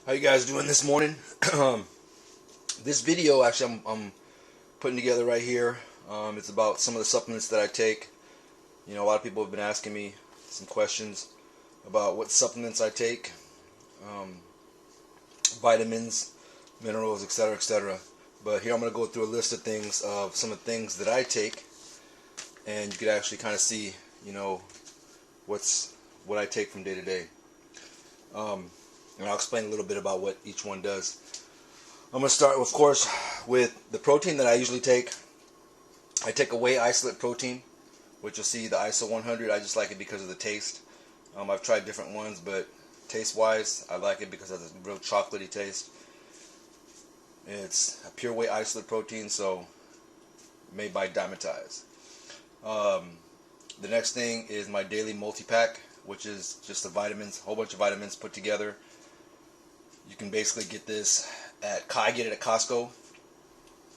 How you guys doing this morning? This video, actually, I'm putting together right here. It's about some of the supplements that I take. You know, a lot of people have been asking me some questions about what supplements I take, vitamins, minerals, etc., etc. But here I'm going to go through a list of things, of some of the things that I take, and you could actually kind of see, you know, what I take from day to day. And I'll explain a little bit about what each one does. I'm going to start, of course, with the protein that I usually take. I take a whey isolate protein, which you'll see the ISO 100. I just like it because of the taste. I've tried different ones, but taste-wise, I like it because it has a real chocolatey taste. It's a pure whey isolate protein, so made by Dymatize. The next thing is my daily multi-pack, which is just the vitamins, a whole bunch of vitamins put together. You can basically get this I get it at Costco.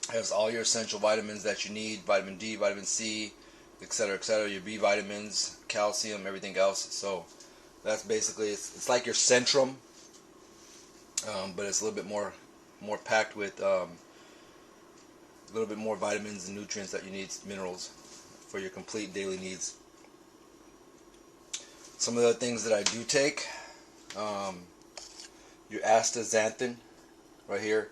It has all your essential vitamins that you need: vitamin D, vitamin C, etc., etc. Your B vitamins, calcium, everything else. So that's basically it's like your Centrum, but it's a little bit more packed with a little bit more vitamins and nutrients that you need, minerals, for your complete daily needs. Some of the things that I do take, your astaxanthin right here.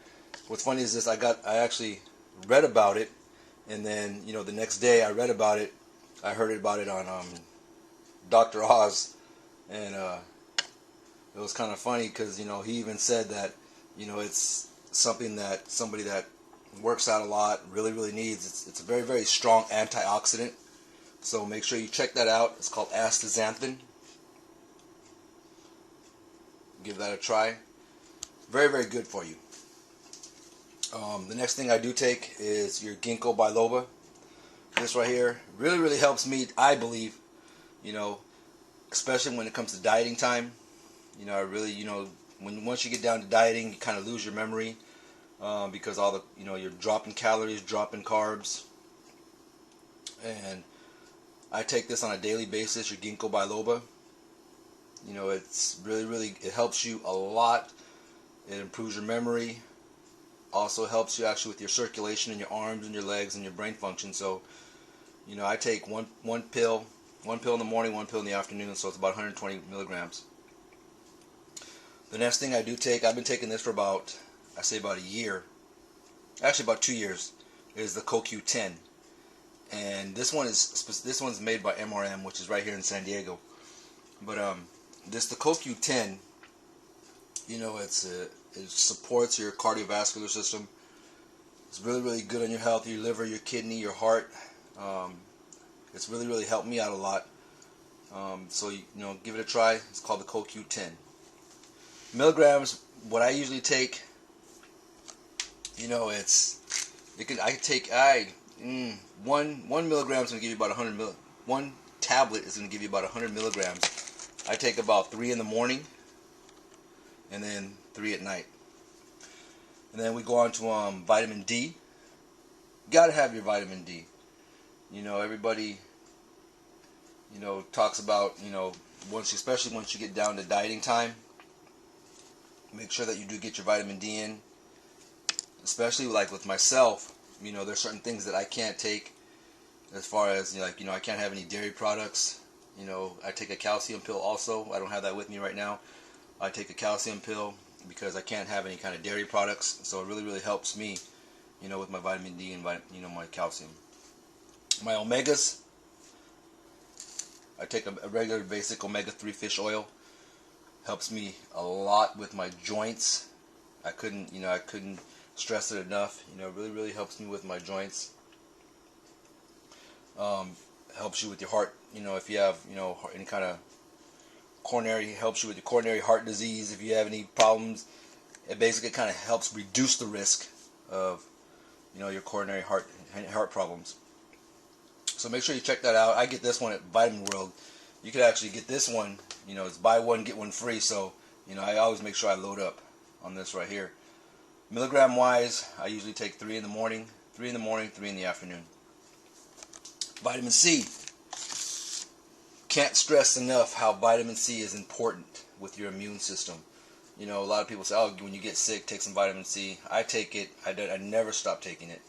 What's funny is this, I actually read about it, and then, you know, the next day I read about it, I heard about it on Dr. Oz, and it was kind of funny because, you know, he even said that, you know, it's something that somebody that works out a lot really needs. It's a very, very strong antioxidant, so make sure you check that out. It's called astaxanthin. Give that a try. Very, very good for you. The next thing I do take is your Ginkgo Biloba. This right here really helps me, I believe, you know, especially when it comes to dieting time. You know, I really, you know, once you get down to dieting, you kind of lose your memory because all the, you know, you're dropping calories, dropping carbs. And I take this on a daily basis, your Ginkgo Biloba. You know, it's really, it helps you a lot. It improves your memory. Also helps you actually with your circulation in your arms and your legs and your brain function. So, you know, I take one pill in the morning, one pill in the afternoon, so it's about 120 milligrams. The next thing I do take, I've been taking this for about a year, actually about 2 years, is the CoQ10. And this one's made by MRM, which is right here in San Diego. But the CoQ10, you know, it supports your cardiovascular system. It's really good on your health, your liver, your kidney, your heart. It's really helped me out a lot. So you know, give it a try. It's called the CoQ10. Milligrams. What I usually take, you know, one milligram is going to give you about 100 one tablet is going to give you about 100 milligrams. I take about 3 in the morning, and then 3 at night. And then we go on to vitamin D. You gotta have your vitamin D. You know, everybody, you know, talks about, you know, especially once you get down to dieting time, make sure that you do get your vitamin D in. Especially like with myself, you know, there's certain things that I can't take, as far as, you know, like, you know, I can't have any dairy products. You know, I take a calcium pill also. I don't have that with me right now. I take a calcium pill because I can't have any kind of dairy products. So it really helps me, you know, with my vitamin D and, you know, my calcium. My omegas, I take a regular basic omega-3 fish oil. Helps me a lot with my joints. I couldn't stress it enough. You know, it really helps me with my joints. Helps you with your heart. You know, if you have, you know, any kind of coronary, helps you with your coronary heart disease. If you have any problems, it basically kind of helps reduce the risk of, you know, your coronary heart problems. So make sure you check that out. I get this one at Vitamin World. You could actually get this one, you know, it's buy one get one free. So, you know, I always make sure I load up on this right here. Milligram wise, I usually take 3 in the morning, 3 in the afternoon. Vitamin C. Can't stress enough how vitamin C is important with your immune system. You know, a lot of people say, oh, when you get sick, take some vitamin C. I take it. I never stop taking it.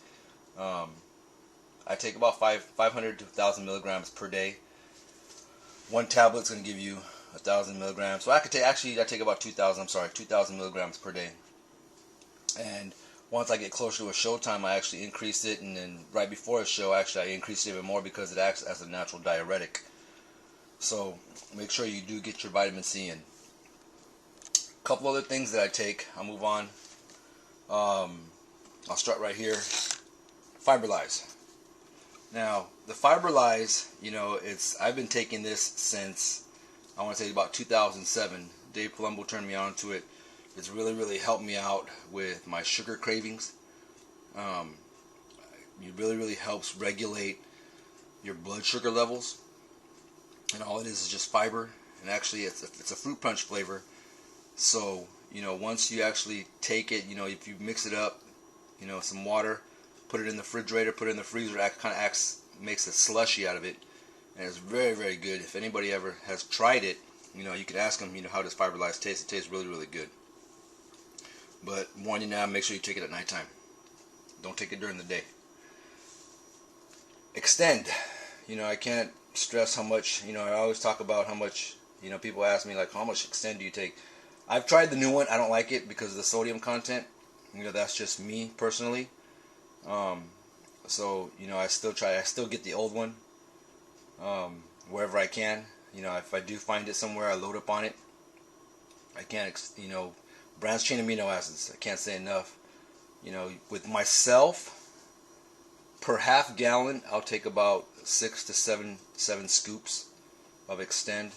I take about 500 to 1,000 milligrams per day. One tablet's going to give you 1,000 milligrams. So I take about 2,000. I'm sorry, 2,000 milligrams per day. And once I get closer to a show time, I actually increase it. And then right before a show, actually, I increase it even more because it acts as a natural diuretic. So make sure you do get your vitamin C in. A couple other things that I take. I'll move on. I'll start right here. Fibre. Now, the Fibre, you know, I've been taking this since, I want to say, about 2007. Dave Palumbo turned me on to it. It's really, really helped me out with my sugar cravings. It really, really helps regulate your blood sugar levels. And all it is just fiber. And actually, it's a fruit punch flavor. So, you know, once you actually take it, you know, if you mix it up, you know, some water, put it in the refrigerator, put it in the freezer, it kind of makes a slushy out of it. And it's very, very good. If anybody ever has tried it, you know, you could ask them, you know, how does Fibre taste? It tastes really, really good. But warn you now, make sure you take it at nighttime. Don't take it during the day. Extend. You know, I can't stress how much, you know, I always talk about how much, you know, people ask me, like, how much Extend do you take? I've tried the new one. I don't like it because of the sodium content. You know, that's just me personally. So, you know, I still get the old one wherever I can. You know, if I do find it somewhere, I load up on it. I can't, you know, branched chain amino acids. I can't say enough. You know, with myself, per half gallon, I'll take about 6 to 7 scoops of Extend,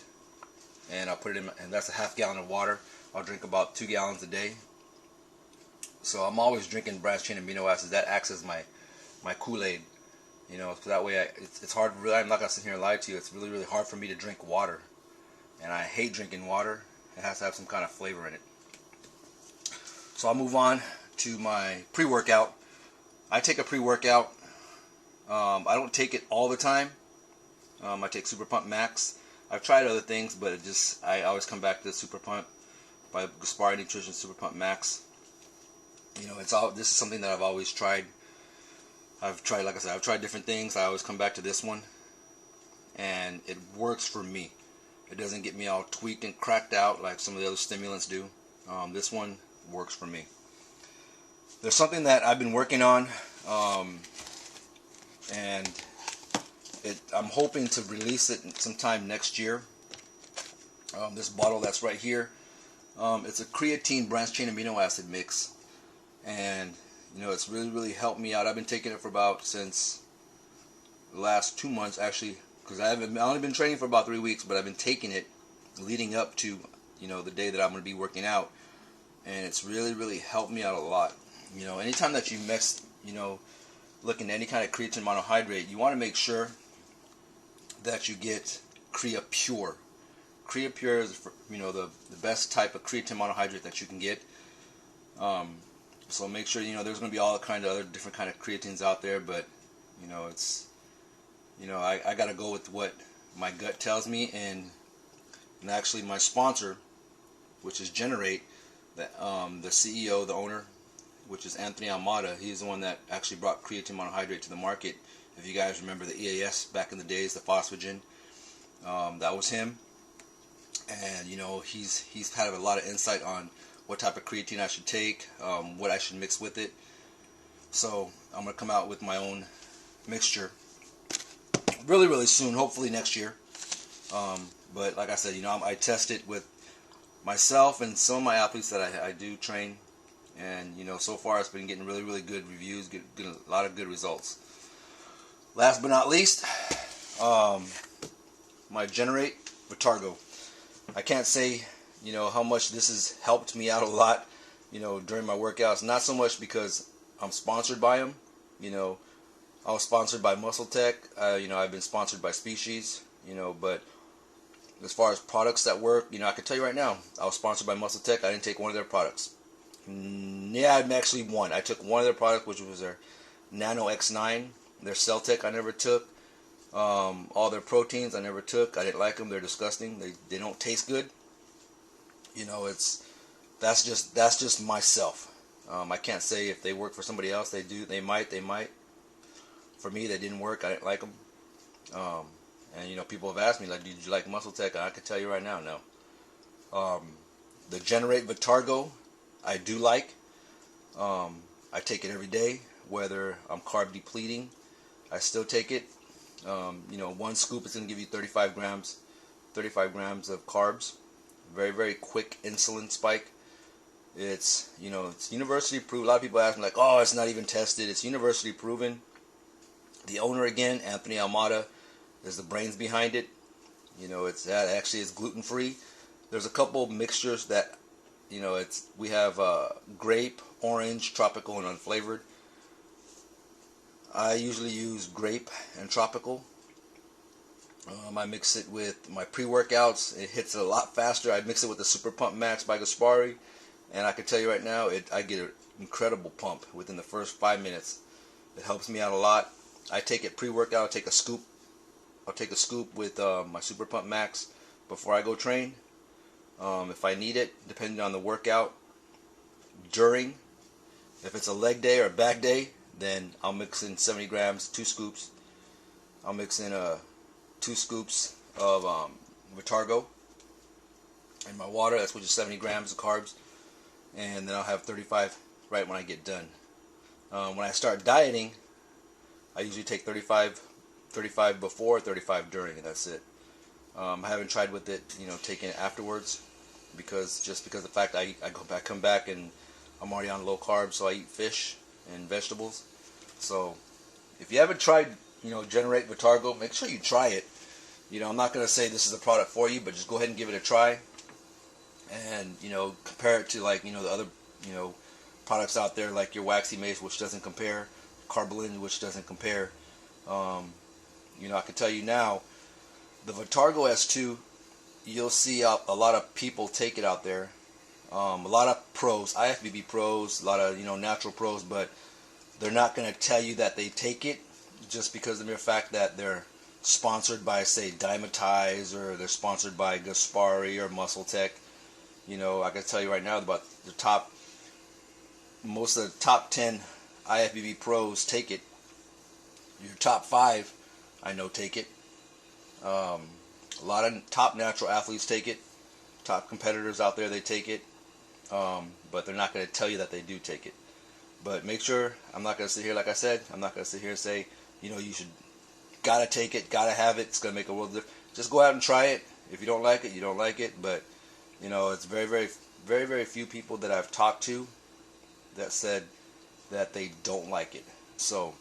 and I'll put it in, and that's a half gallon of water. I'll drink about 2 gallons a day. So I'm always drinking branched chain amino acids. That acts as my Kool-Aid. You know, so that way it's hard. Really, I'm not gonna sit here and lie to you. It's really, really hard for me to drink water, and I hate drinking water. It has to have some kind of flavor in it. So I'll move on to my pre-workout. I take a pre-workout. I don't take it all the time. I take Super Pump Max. I've tried other things, but I always come back to the Super Pump by Gaspari Nutrition Super Pump Max. You know, this is something that I've always tried. Like I said, I've tried different things. I always come back to this one, and it works for me. It doesn't get me all tweaked and cracked out like some of the other stimulants do. This one works for me. There's something that I've been working on, and I'm hoping to release it sometime next year. This bottle that's right here, it's a creatine branched chain amino acid mix, and you know, it's really, really helped me out. I've been taking it for since the last 2 months, actually, because I've only been training for about 3 weeks, but I've been taking it leading up to, you know, the day that I'm going to be working out, and it's really, really helped me out a lot. You know, anytime that you mix, you know, looking at any kind of creatine monohydrate, you want to make sure that you get Crea Pure. Crea Pure is, you know, the best type of creatine monohydrate that you can get. So make sure, you know, there's going to be all kind of other different kind of creatines out there, but, you know, it's, you know, I got to go with what my gut tells me, and actually my sponsor, which is Generate, the CEO, the owner, which is Anthony Almada. He's the one that actually brought creatine monohydrate to the market. If you guys remember the EAS back in the days, the phosphagen, that was him. And, you know, he's had a lot of insight on what type of creatine I should take, what I should mix with it. So I'm going to come out with my own mixture really, really soon, hopefully next year. But like I said, you know, I test it with myself and some of my athletes that I do train. And, you know, so far it's been getting really, really good reviews, getting a lot of good results. Last but not least, my Generate Vitargo. I can't say, you know, how much this has helped me out a lot, you know, during my workouts. Not so much because I'm sponsored by them. You know, I was sponsored by Muscle Tech. You know, I've been sponsored by Species, you know, but as far as products that work, you know, I can tell you right now, I was sponsored by Muscle Tech. I didn't take one of their products. Yeah, I'm actually one. I took one of their products, which was their Nano X9. Their Cell Tech I never took. All their proteins I never took. I didn't like them. They're disgusting. They don't taste good. You know, it's that's just myself. I can't say if they work for somebody else. They might. For me, they didn't work. I didn't like them. And you know, people have asked me like, did you like Muscle Tech? And I can tell you right now, no. The Generate Vitargo, I do like. I take it every day, whether I'm carb depleting. I still take it. You know, one scoop is going to give you 35 grams of carbs. Very, very quick insulin spike. It's, you know, it's university proved. A lot of people ask me like, oh, it's not even tested. It's university proven. The owner again, Anthony Almada, is the brains behind it. You know, it's that actually is gluten free. There's a couple mixtures that, you know, we have grape, orange, tropical, and unflavored. I usually use grape and tropical. I mix it with my pre-workouts. It hits it a lot faster. I mix it with the Super Pump Max by Gaspari, and I can tell you right now, I get an incredible pump within the first 5 minutes. It helps me out a lot. I take it pre-workout. I'll take a scoop with my Super Pump Max before I go train. If I need it, depending on the workout. During, if it's a leg day or a back day, then I'll mix in 70 grams, 2 scoops. I'll mix in 2 scoops of Vitargo in my water. That's which is 70 grams of carbs, and then I'll have 35 right when I get done. When I start dieting, I usually take 35 before, 35 during, and that's it. I haven't tried with it, you know, taking it afterwards, because of the fact I come back and I'm already on low carb, so I eat fish and vegetables. So if you haven't tried, you know, Generate Vitargo, make sure you try it. You know, I'm not going to say this is a product for you, but just go ahead and give it a try. And, you know, compare it to, like, you know, the other, you know, products out there, like your Waxy Mace, which doesn't compare, Carbolin, which doesn't compare. You know, I can tell you now, the Vitargo S2, you'll see a lot of people take it out there. A lot of pros, IFBB pros, a lot of, you know, natural pros, but they're not going to tell you that they take it just because of the mere fact that they're sponsored by, say, Dymatize, or they're sponsored by Gaspari or Muscle Tech. You know, I can tell you right now about most of the top 10 IFBB pros take it. Your top 5, I know, take it. A lot of top natural athletes take it. Top competitors out there, they take it. But they're not going to tell you that they do take it. But make sure, I'm not going to sit here, like I said, I'm not going to sit here and say, you know, you should, gotta take it, gotta have it, it's going to make a world of difference. Just go out and try it. If you don't like it, you don't like it. But, you know, it's very, very, very, very few people that I've talked to that said that they don't like it. So,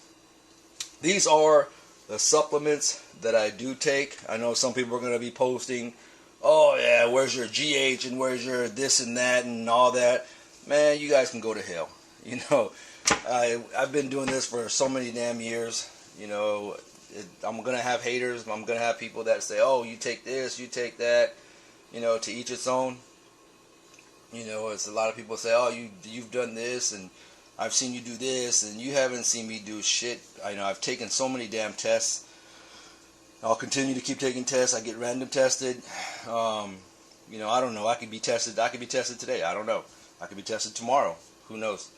these are the supplements that I do take. I know some people are going to be posting, oh yeah, where's your GH and where's your this and that and all that. Man, you guys can go to hell. You know, I've been doing this for so many damn years. You know, I'm going to have haters. I'm going to have people that say, oh, you take this, you take that. You know, to each its own. You know, it's a lot of people say, oh, you've done this, and I've seen you do this, and you haven't seen me do shit. I know I've taken so many damn tests. I'll continue to keep taking tests. I get random tested. You know, I don't know. I could be tested today. I don't know. I could be tested tomorrow. Who knows?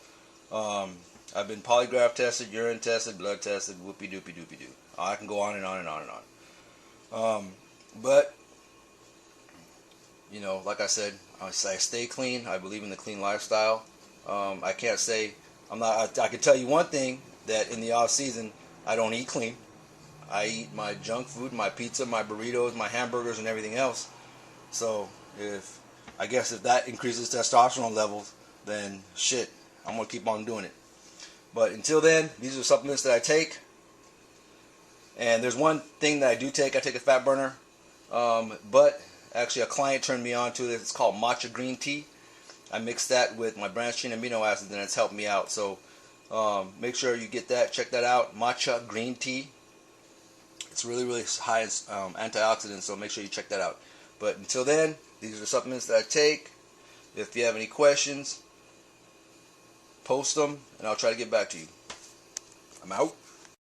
I've been polygraph tested, urine tested, blood tested, whoopie doopie doopie doo. I can go on and on and on and on. But, you know, like I said, I stay clean. I believe in the clean lifestyle. I can't say I can tell you one thing, that in the off season I don't eat clean. I eat my junk food, my pizza, my burritos, my hamburgers, and everything else. So if that increases testosterone levels, then shit, I'm gonna keep on doing it. But until then, these are supplements that I take. And there's one thing that I do take. I take a fat burner, but actually a client turned me on to it. It's called matcha green tea. I mix that with my branched chain amino acids, and it's helped me out. So make sure you get that. Check that out. Matcha green tea. It's really, really high in antioxidants, so make sure you check that out. But until then, these are supplements that I take. If you have any questions, post them, and I'll try to get back to you. I'm out.